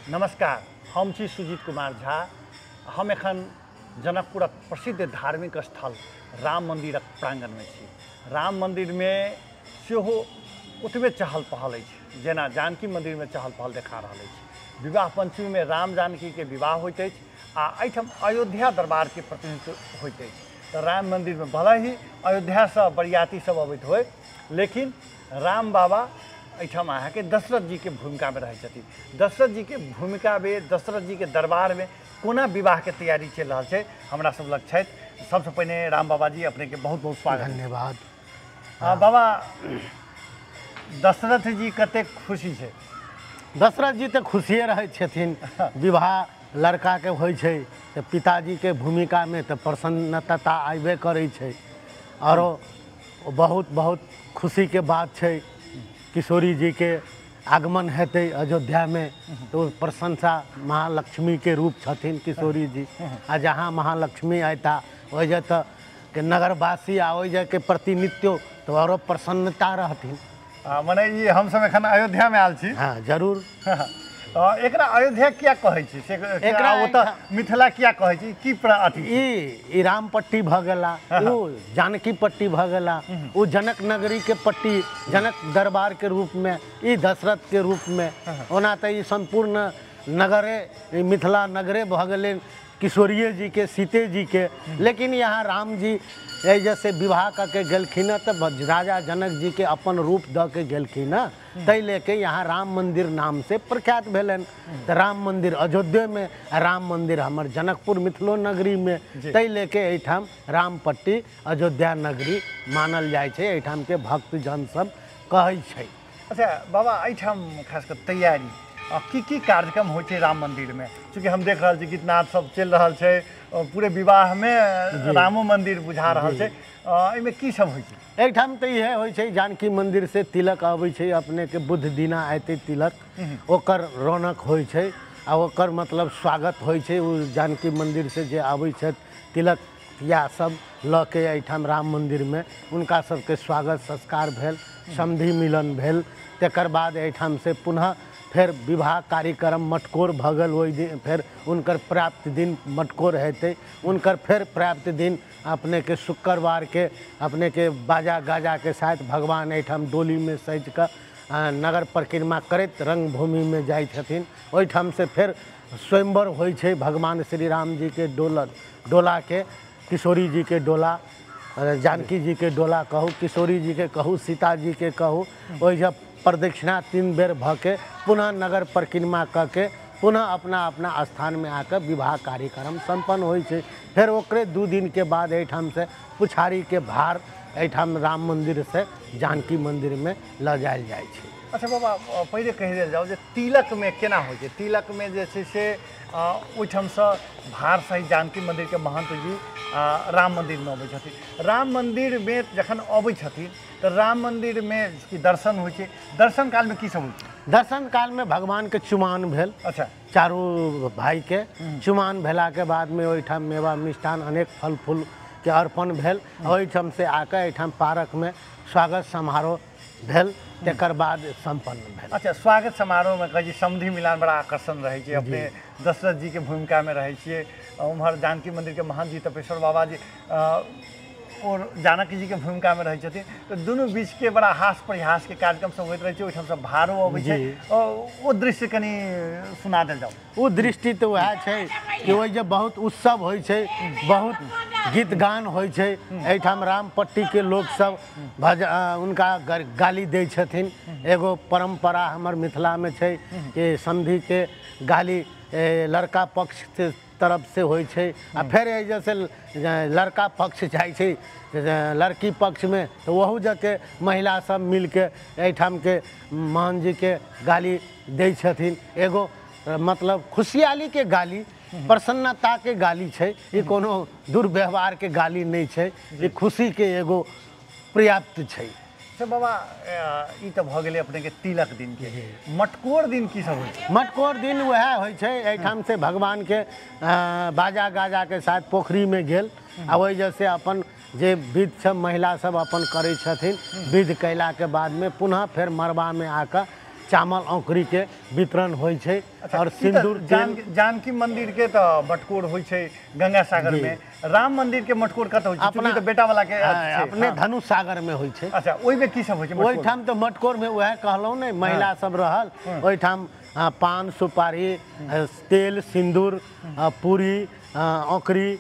नमस्कार, हम छी सुजीत कुमार झा। हम एखन जनकपुरक प्रसिद्ध धार्मिक स्थल राम मंदिरक प्रांगण में छी। राम मंदिर में सेहो ओतबे चहल पहल अछि जेना जानकी मंदिर में चहल पहल देखा रहल अछि। विवाह पंचमी में राम जानकी के विवाह होइत अछि आ एहिठाम अयोध्या दरबार के प्रतिनिधित्व होइत अछि। तो राम मंदिर में भले ही अयोध्या से बरियाती सब अबैत होय, लेकिन राम बाबा एहिठाम अहाँके दशरथ जी के भूमिका में रहै छथिन। दशरथ जी के भूमिका में, दशरथ जी के दरबार में कोना विवाह के तैयारी चल रहा है हमरा सब लग छथि। सबसे पहले राम बाबा जी अपने के बहुत बहुत स्वागत। धन्यवाद। बाबा, दशरथ जी कते खुशी है? दशरथ जी तो खुशिये रहे छथिन। विवाह लड़का के होइ छै तो पिताजी के भूमिका में तो प्रसन्नता आबे करे छै और बहुत बहुत खुशी के बात छै। किशोरी जी के आगमन हेतै अयोध्या में तो प्रशंसा महालक्ष्मी के रूप छथिन किशोरी जी। आ जहाँ महालक्ष्मी अयता वही तो के नगरवासी आ वही के प्रतिनित्य तो और प्रसन्नता रहथिन। मने ये हम सब एखन अयोध्या में आल छी। हाँ जरूर। एकरा अयोध्या क्या कहै छी से एकरा ओत मिथिला क्या कहै छी की अथी ई रामपट्टी भ गेला, उ जानकी पट्टी भ गेला, उ जनक नगरी के पट्टी जनक दरबार के रूप में, ई दशरथ के रूप में। ओना तो ई संपूर्ण नगरे मिथिला नगरे भ गेलै किशोरिये जी के, सीते जी के। लेकिन यहाँ राम जी जैसे विवाह करके गेलखिन तो राजा जनक जी के अपन रूप द के गेलखिन, तै लेके यहाँ राम मंदिर नाम से प्रख्यात भेलन। तो राम मंदिर अयोध्या में, राम मंदिर हमार जनकपुर मिथिलो नगरी में, तै लेके एठाम रामपट्टी अयोध्या नगरी मानल जाय छे। एठाम के भक्त जन सब कहै छे। अच्छा बाबा, एठाम खास कर तैयारी की कार्यक्रम हो राम मंदिर में? चूँकि हम देख रहा छी गीत नाद सब चल रहा है, पूरे विवाह में रामो मंदिर बुझा रहा है, इमे की सब हो? एठाम तो यह हो जानकी मंदिर से तिलक आबै छे अपने के बुध दिना आते तिलक, ओकर रौनक हो ओकर मतलब स्वागत हो जानकी मंदिर से जे आबै छे तिलक या सब ल के एठाम राम मंदिर में उनका सबके स्वागत संस्कार भेल, समधि मिलन भेल। तकर बाद एठाम से पुनः फिर विवाह कार्यक्रम मटकोर भगल वही दिन, फिर उनकर प्राप्त दिन मटकोर हेते। उनकर फिर प्राप्त दिन अपने के शुक्रवार के अपने के बाजा गाजा के साथ भगवान एठाम डोली में सज कर नगर परिक्रमा करत रंग भूमि में जाय छथिन। ओहिठाम से फिर स्वयंवर होइ छे भगवान श्री राम जी के डोला के, किशोरी जी के डोला, जानकी जी के डोला कहूँ, किशोरी जी के कहूँ, सीता जी के कहूँ। वही जब प्रदक्षिणा 3 बेर भके पुनः नगर परिक्रमा करके पुनः अपना अपना स्थान में आकर विवाह कार्यक्रम संपन्न होइ छे। फिर ओकरे 2 दिन के बाद एठाम से पुछारी के भार एठाम राम मंदिर से जानकी मंदिर में ल जायल जाय छे। अच्छा बाबा, पहले कह दिया जाओ जे तिलक में केना हो छे? तिलक में जे छे से ओहिठाम से भार सहित जानकी मंदिर के महंत जी राम मंदिर में अबै छथिन। राम मंदिर में जखन अबै छथिन तो राम मंदिर में की दर्शन हो छे? दर्शन काल में की सब हो छे? दर्शन काल में भगवान के चुमान भेल। अच्छा, चारों भाई के चुमान भेला के बाद में ओहिठाम मेवा मिष्ठान अनेक फल फूल के अर्पण भेल। ओहिठाम से आकर एठाम पार्क में स्वागत समारोह भेल, तकर बाद संपन्न भेल। अच्छा, स्वागत समारोह में कही समधि मिलान बड़ा आकर्षण रहे छे। अपने दशरथ जी के भूमिका में रहे छे, उम्हर जानकी मंदिर के महंत जी तपेश्वर बाबा जी और जानकी जी के भूमिका में रहे छथिन। तो दोनों बीच के बड़ा हास परिहास के कार्यक्रम सब होइत रहे छे। ओहिठाम से भारो अबै छे, ओ दृश्य कनी सुना देल जाओ। वो दृष्टि तो वह छे कि वही जब बहुत उत्सव होइ छे, बहुत गीत गान होइ छे। एठाम रामपट्टी के लोग सब उनका गाली दे छथिन। एगो परंपरा हमर मिथिला में छे कि समधि के गाली लड़का पक्ष से तरफ से होइ छे। आ फिर जैसे लड़का पक्ष जाय छे लड़की पक्ष में, तो वहू जाके महिला सब मिल के एठाम के महंत जी के गाली दे छथिन। एगो मतलब खुशहाली के गाली, प्रसन्नता के गाली छे। ये कोनो दुर्व्यवहार के गाली नहीं छे, ये खुशी के एगो पर्याप्त छे। अच्छा बाबा, ई तो भ गेलै अपने के तिलक दिन के। मटकोर दिन की सब होइ छै? मटकोर दिन वह होइ छै एठाम से भगवान के बाजा गाजा के साथ पोखरी में गेल। आ वही जैसे अपन जे विध सब महिला सब अपन करे छथिन, विध कैला के बाद में पुनः फिर मरबा में आकर चावल औंकरी के वितरण होइ छै और सिंदूर जानकी मंदिर के तो मटकोर होइ छै गंगा सागर में, राम मंदिर के मटकोर कत होइ छै? अपना तो बेटा वाला के अपने धनुष सागर में होइ छै। अच्छा, ओइ में की सब होइ छै? ओइ ठाम तो मटकोर में वह कहलौ ने महिला सब रहल, ओइ ठाम पान सुपारी तेल सिंदूर पूरी औंकरी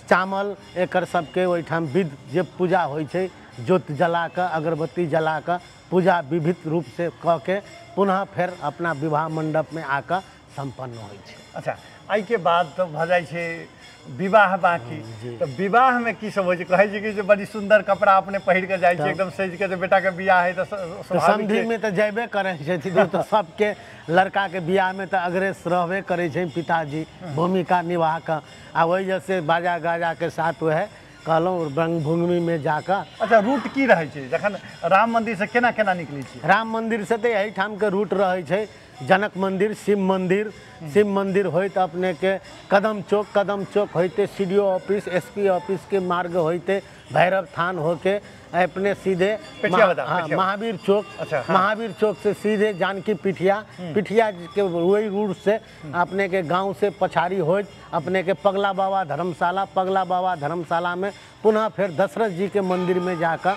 चावल एकर सबके ओइ ठाम विध जे पूजा होइ छै, ज्योत जला कऽ अगरबत्ती जला कऽ पूजा विभिन्न रूप से कऽ के पुनः फिर अपना विवाह मंडप में आकर संपन्न होइ छै। अच्छा, आई के बाद तो भ जाइ छै विवाह बाकी, तो विवाह में की सब होइ छै? कहै छै कि जो बड़ी सुंदर कपड़ा अपने पहिर के जाइ छै एकदम सज के, जो बेटा के बियाह है तो समधी में तो जेबे करे छथिन, तो सबके लड़का के बियाह में तो अग्रेस रहबे करे छै पिताजी भूमिका निभा कऽ, आ वही जैसे बाजा गाजा के साथ वह कहलहुँ रंगभूमि में जाकर। अच्छा, रूट की रहे छै जखन राम मंदिर से केना केना निकलै छै? राम मंदिर से तो यही ठाम के रूट रहे छै, जनक मंदिर शिव मंदिर होइत अपने के कदम चौक होते सीडीओ ऑफिस एसपी ऑफिस के मार्ग होते भैरव थान होके अपने सीधे महावीर चौक। अच्छा, महावीर चौक से सीधे जानकी पिठिया के वही रूट से अपने के गांव से पछाड़ी होइत अपने के पगला बाबा धर्मशाला में पुनः फिर दशरथ जी के मंदिर में जाकर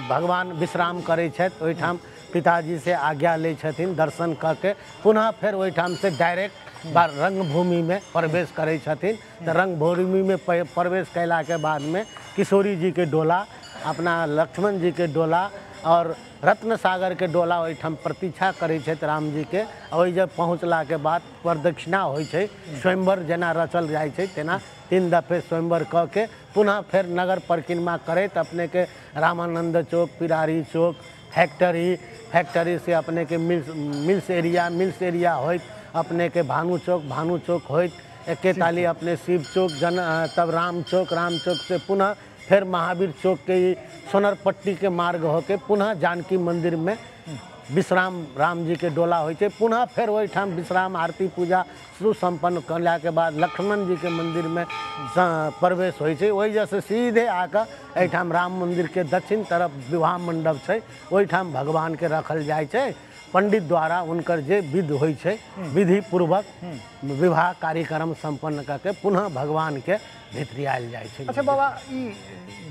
भगवान विश्राम करे छथि। ओहिठाम पिताजी से आज्ञा ले छथिन, दर्शन करके पुनः फिर ओहिठाम से डायरेक्ट रंगभूमि में प्रवेश करे छथिन। तो रंगभूमि में प्रवेश कैला के बाद में किशोरी जी के डोला, अपना लक्ष्मण जी के डोला और रत्न सागर के डोला ओहिठाम प्रतीक्षा करे छथि राम जी के। ओहि जब पहुँचला के बाद प्रदक्षिणा होइ छै, स्वयंवर जेना रचल जाइ छै तेना 3 दफे स्वयंवर कऽ के पुनः फिर नगर परिक्रमा करैत अपने के रामानंद चौक, पिरारी चौक, फैक्ट्री से अपने के मिल्स एरिया होइत अपने के भानु चौक होइत एके ताली अपने शिव चौक तब राम चौक से पुनः फिर महावीर चौक के सोनरपट्टी के मार्ग होके पुनः जानकी मंदिर में विश्राम राम जी के डोला होइ छै। पुनः फिर वही ठाम विश्राम आरती पूजा सुसंपन्न करला के बाद लक्ष्मण जी के मंदिर में प्रवेश होइ छै। वही जैसे सीधे आकर एहिठाम राम मंदिर के दक्षिण तरफ विवाह मंडप छै, ओहि ठाम भगवान के रखल जाइ छै। पंडित द्वारा उनकर जे विध होइ छै विधि पूर्वक विवाह कार्यक्रम संपन्न करके पुनः भगवान के भितरियाल जाइ छै। अच्छा बाबा, ई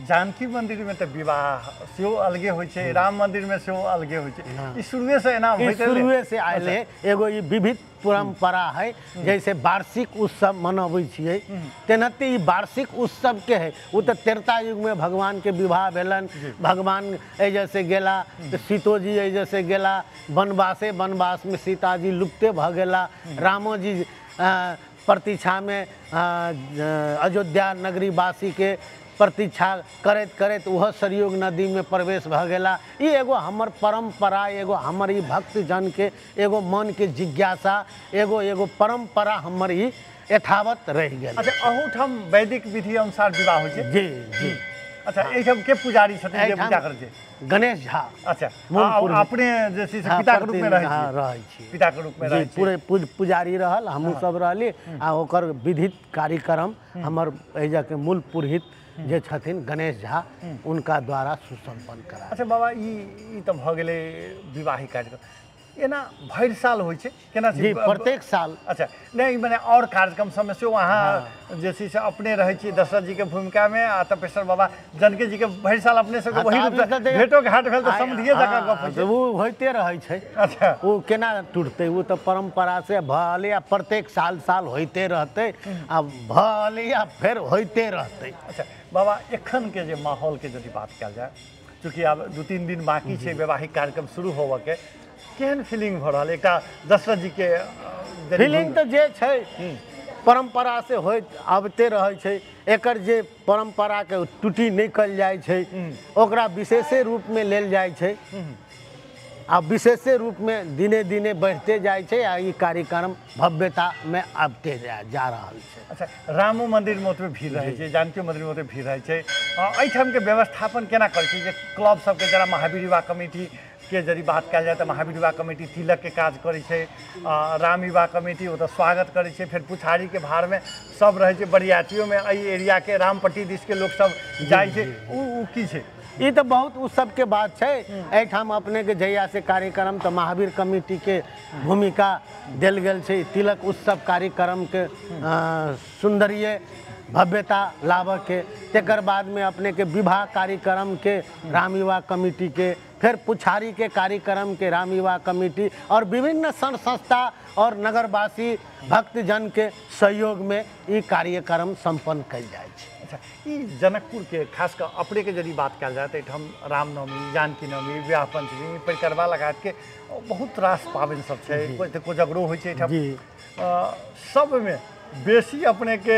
जानकी मंदिर में तो विवाह सेहो अलगे होइ छै, राम मंदिर में सेहो अलगे होइ छै, ई शुरुए से एना होइत है? शुरुए से आयल है, एगो ई विविध परंपरा है। जैसे वार्षिक उत्सव मनबै छियै तेनाहिते ई वार्षिक उत्सव के है। वो तो त्रेता युग में भगवान के विवाह भेलन, भगवान जैसे गेला सीतो जी जैसे गेला वनवास में सीता जी लुप्ते भ गेला, रामो जी प्रतीक्षा में अयोध्या नगरी वासी के प्रतीक्षा करैत वह सरयोग नदी में प्रवेश भ गेला। ई एगो हमर परंपरा, एगो हमर ई भक्त जन के एगो मन के जिज्ञासा, एगो परंपरा हमर ई यथावत रह गेल। अच्छा, अहूठाम वैदिक विधि अनुसार विवाह होइ छै? जी। अच्छा, एहिठाम के पुजारी छथिन जे पूजा करै छै? गणेश झा। अच्छा, अपने जे छै पिता के रूप में रहै छी? पिता के रूप में रहै छी, पूरे पुजारी रहल, हमहूँ सब रहली आ ओकर विधित कार्यक्रम हमर एजा के मूल पुरोहित जे छथिन गणेश झा उनका द्वारा सुसंपन्न करा। अच्छा बाबा, ई तो भ गेलै विवाहिक कार्यक्रम, एना भरि साल होइ छै केना? जी, प्रत्येक साल। अच्छा, नहीं माने और कार्यक्रम सब में से वहाँ जे छै से अपने रहै छी दशरथ जी के भूमिका में आ तपेश्वर बाबा जानकी जी के भरि साल अपने सबके वही भेटो घाट भेल तो समधिए जकाँ गप होइ छै? वो होइते रहै छै। अच्छा, वो केना टूटतै? वो तो परंपरा से भले या प्रत्येक साल होइते रहतै आ भले या फिर होइते रहतै। अच्छा बाबा, एखन के जे माहौल के यदि बात कयल जाए, चूँकि अब 2-3 दिन बाकी छै वैवाहिक कार्यक्रम शुरू होबऽ के, केहन फीलिंग भ रहल? एकटा दशरथ जी के फीलिंग तो जे छै परंपरा से होइत आबते रहै छै, एकर जे परंपरा के टूटी नहीं कल जाइ छै ओकरा विशेषे रूप में लेल जाइ छै आ विशेषे रूप में दिने दिने बढ़ते जाइ छै आ ई कार्यक्रम भव्यता में आबते जा रहल छै। अच्छा, रामो मंदिर में ओतबे भीड़ रहै छै, जानकी मंदिर में ओतबे भीड़ रहै छै, एहिठाम के व्यवस्थापन केना करै छै? जे क्लब सबके जरा महावीर युवा कमेटी के यदि बात कयल जाए तो महावीर युवा कमेटी तिलक के काज करै छै, राम युवा कमेटी ओतऽ स्वागत करै छै, फिर पुछारी के भार में सब रहै छै, बरियातियों में एहि एरिया के रामपट्टी दिस के लोग सब जाइ छै, उ की छै? ये तो बहुत उत्सव के बात है। एठाम अपने के जहिया से कार्यक्रम तो महावीर कमेटी के भूमिका दिल गेल छै तिलक उत्सव कार्यक्रम के सुंदरीय भव्यता लाभ के। तेकर बाद में अपने के विवाह कार्यक्रम के राम विवाह कमेटी के, फिर पुछारी के कार्यक्रम के राम विवाह कमेटी और विभिन्न संघ संस्था और नगरवासी भक्तजन के सहयोग में ये कार्यक्रम संपन्न कल जाए। अच्छा, ई जनकपुर के खास कर अपने के यदि बात कल जाए तो हम रामनवमी, जानकी नवमी, विवाह पंचमी, परिक्रमा लगात के बहुत रास पाबनि सब छै, कोजगरो होइ छै जी। सब में बेसी अपने के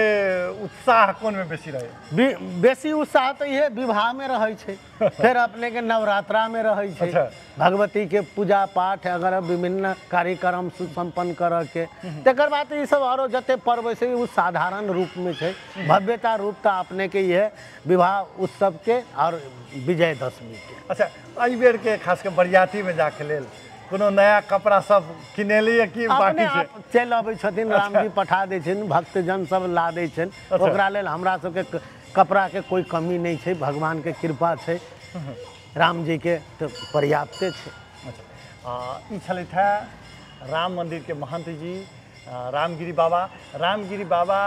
उत्साह कौन में बेसी रहे? बेसी उत्साह तो ये विवाह में रहे छै, फिर अपने के नवरात्रा में रहे छै। अच्छा। भगवती के पूजा पाठ अगर विभिन्न कार्यक्रम सुसंपन्न कर के तेकर बाद ये सब और जते पर्व से उ साधारण रूप में छै। भव्यता रूप तो अपने के ये विवाह उत्सव के और विजयदशमी के। अच्छा, एहि बेर के खास कर बरियाती में जाके लेल कोनो नया कपड़ा सब किनेलिए कि बाकी छै? चल आबै छथिन, रामजी पठा दै छथिन, भक्तजन सब ला दै छथिन। ओकरा लेल हमरा सबके कपड़ा के कोई कमी नहीं छै, भगवान के कृपा छै, राम जी के तो पर्याप्ते छै। अच्छा, ई छलथि है राम मंदिर के महंत जी रामगिरी बाबा। रामगिरी बाबा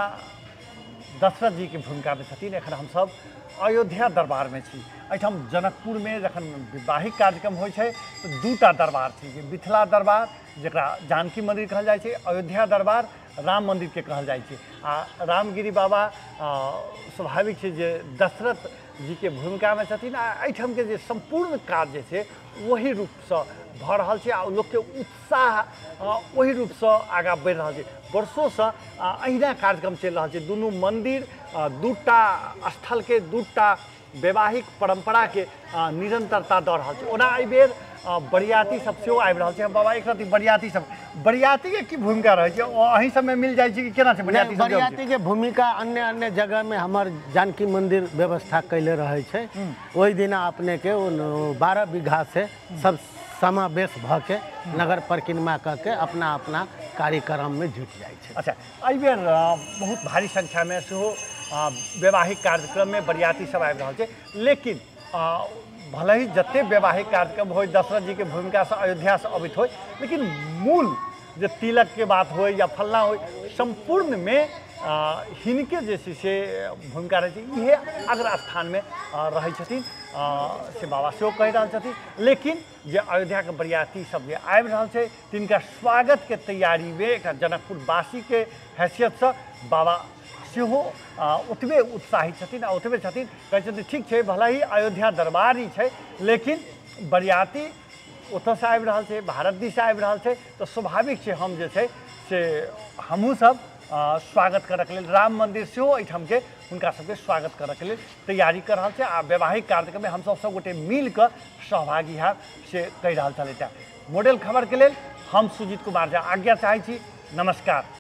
दशरथ जी के भूमिका में छथिन। एखन हम सब अयोध्या दरबार में छी। एठाम जनकपुर में जखन विवाहिक कार्यक्रम होइ छै तो दूटा दरबार छै, जे मिथिला दरबार जकरा जानकी मंदिर कहल जाइ छै, अयोध्या दरबार राम मंदिर के कहल जाइ छै। आ रामगिरी बाबा स्वाभाविक छै जे दशरथ जी के भूमिका में छथिन। आ एठाम के जे संपूर्ण काज जे छै वही रूप से भऽ रहल छै आ लोक के उत्साह वही रूप से आगाँ बढ़ि रहल छै। वर्षों से अहिना कार्यक्रम चलि रहल छै। दुनू मंदिर दूटा स्थल के दूटा वैवाहिक परंपरा के निरंतरता दऽ रहल छै। ओना एहि बेर बरियाती सब सेहो आबि रहल छै। बाबा एक रति बरियाती के की भूमिका रहे छै? अहीं सब में मिल जाइ छै कि केना छै बरियाती सब? बरियाती के भूमिका अन्य अन्य जगह में हमर जानकी मंदिर व्यवस्था कैले रहे छै। ओहि दिना अपने के 12 बीघा से सब समावेश भ के नगर परिक्रमा करके अपना अपना कार्यक्रम में जुट जाइ छै। अच्छा, एहि बेर बहुत भारी संख्या में सेहो वैवाहिक कार्यक्रम में बरियाती सब आबि रहल छै। लेकिन भले ही जते वैवाहिक कार्यक्रम हो दशरथ जी के भूमिका से अयोध्या से अबित हो, लेकिन मूल जो तिलक के बात हो या फलना हो, संपूर्ण में हिनके जे से भूमिका रहे छै। इहे अग्र स्थान में रहे छथिन से बाबा सेहो कहि रहल छथिन। लेकिन जे अयोध्या के बरियाती सब जे आबि रहल छै तिनका स्वागत के तैयारी में एक जनकपुर वासी के हैसियत से बाबा सेहो ओतबे उत्साहित छथिन आ ओतबे छथिन। कहै छथिन ठीक छै, भला ही अयोध्या दरबार ही छै, लेकिन बरियाती ओतऽ से आबि रहल छै, भारत दिस आबि रहल छै, तो स्वाभाविक छै हम जे छै से हमहूँ सब स्वागत करके लेल राम मंदिर सेहो एहिठाम के हुनका सबके स्वागत करके लेल तैयारी कर रहल छै। आ वैवाहिक कार्यक्रम में हम सब गोटे मिल कर सहभागी हैब से कहि रहल छलथि। मॉडल खबर के लेल हम सुजीत कुमार झा आज्ञा चाहै छी। नमस्कार।